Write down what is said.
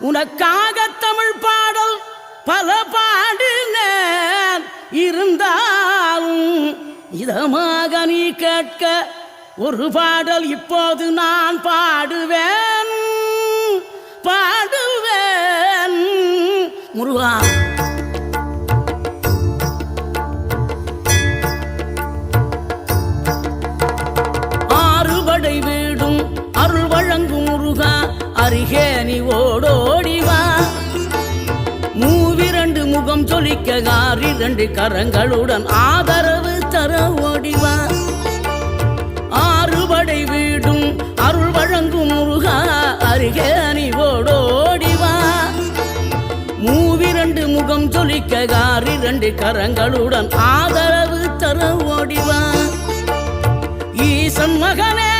உனக்காக தமிழ் பாடல் பல பாடினேன், இருந்தாலும் இதமாக நீ கேட்க ஒரு பாடல் இப்போது நான் பாடுவேன் பாடுவேன். முருகா, ஆறுபடை வீடும் அருள் வழங்கும் முருகா, அருகே நீ ஓடோடிவா. மூவிரண்டு முகம் சொலிக்க ஆறிரண்டு கரங்களுடன் ஆதரவு தர ஓடிவா. ஆறுபடை வீடும் அருள் வழங்கும் முருகா, அருகே நீ ஓடோடிவா. மூவிரண்டு முகம் சொலிக்க ஆறிரண்டு கரங்களுடன் ஆதரவு தர ஓடிவா. ஈசன் மகனே